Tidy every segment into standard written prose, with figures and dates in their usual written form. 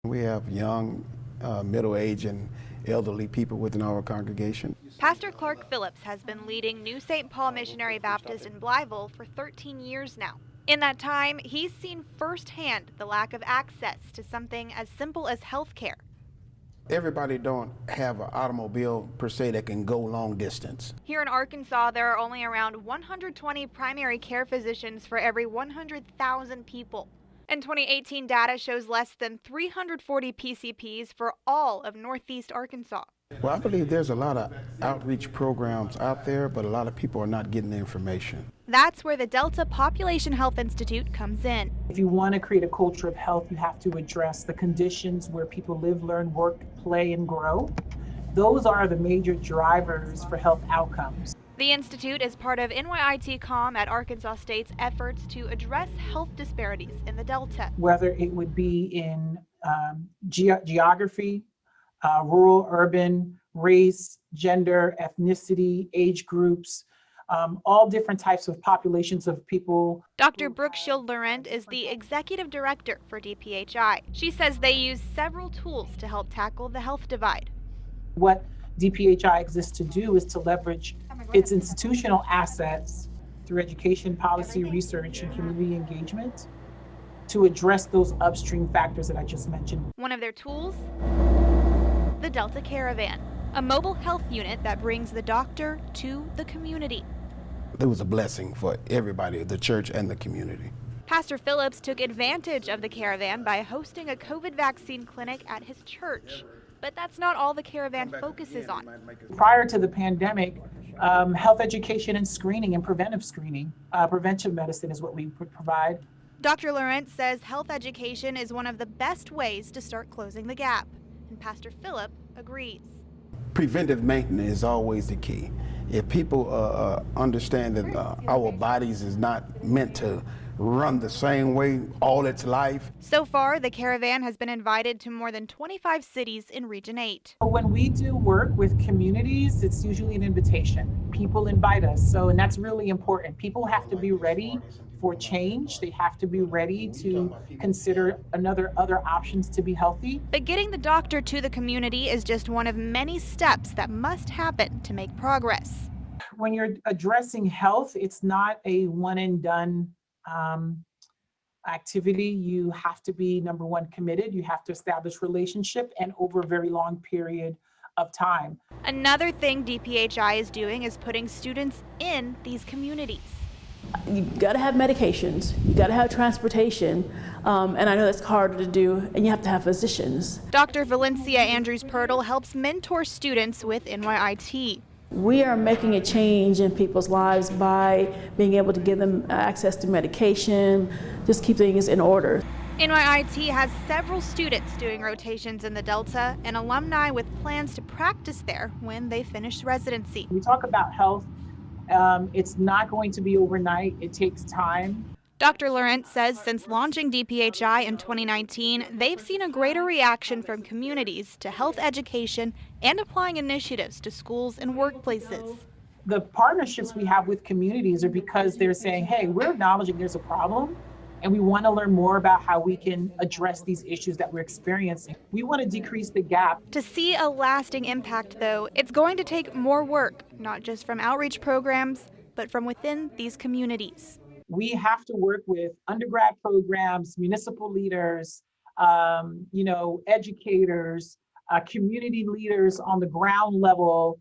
We have young, middle-aged, and elderly people within our congregation. Pastor Clark Phillips has been leading New St. Paul Missionary Baptist in Blytheville for 13 years now. In that time, he's seen firsthand the lack of access to something as simple as health care. Everybody don't have an automobile per se that can go long distance. Here in Arkansas, there are only around 120 primary care physicians for every 100,000 people. And 2018 data shows less than 340 PCPs for all of Northeast Arkansas. Well, I believe there's a lot of outreach programs out there, but a lot of people are not getting the information. That's where the Delta Population Health Institute comes in. If you want to create a culture of health, you have to address the conditions where people live, learn, work, play, and grow. Those are the major drivers for health outcomes. The Institute is part of NYIT-COM at Arkansas State's efforts to address health disparities in the Delta. Whether it would be in geography, rural, urban, race, gender, ethnicity, age groups, all different types of populations of people. Dr. Brooke Schild-Laurent is the executive director for DPHI. She says they use several tools to help tackle the health divide. What DPHI exists to do is to leverage its institutional assets through education, policy, research, and community engagement to address those upstream factors that I just mentioned. One of their tools? The Delta Caravan, a mobile health unit that brings the doctor to the community. It was a blessing for everybody, the church and the community. Pastor Phillips took advantage of the caravan by hosting a COVID vaccine clinic at his church. But that's not all the caravan focuses on. Prior to the pandemic, health education and screening and preventive screening, preventive medicine is what we provide. Dr. Laurent says health education is one of the best ways to start closing the gap, and Pastor Philip agrees. Preventive maintenance is always the key. If people understand that our bodies is not meant to run the same way all its life. So far, the caravan has been invited to more than 25 cities in Region 8. When we do work with communities, it's usually an invitation. People invite us, and that's really important. People have to be ready for change. They have to be ready to consider other options to be healthy. But getting the doctor to the community is just one of many steps that must happen to make progress. When you're addressing health, it's not a one and done activity. You have to be, number one, committed. You have to establish relationship and over a very long period of time. Another thing DPHI is doing is putting students in these communities. You got to have medications, you got to have transportation, and I know that's harder to do, and you have to have physicians. Dr. Valencia Andrews-Pirtle helps mentor students with NYIT. We are making a change in people's lives by being able to give them access to medication, just keep things in order. NYIT has several students doing rotations in the Delta and alumni with plans to practice there when they finish residency. We talk about health. It's not going to be overnight. It takes time. Dr. Laurent says since launching DPHI in 2019, they've seen a greater reaction from communities to health education and applying initiatives to schools and workplaces. The partnerships we have with communities are because they're saying, hey, we're acknowledging there's a problem, and we want to learn more about how we can address these issues that we're experiencing. We want to decrease the gap. To see a lasting impact, though, it's going to take more work, not just from outreach programs, but from within these communities. We have to work with undergrad programs, municipal leaders, educators, community leaders on the ground level,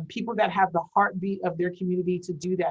people that have the heartbeat of their community to do that.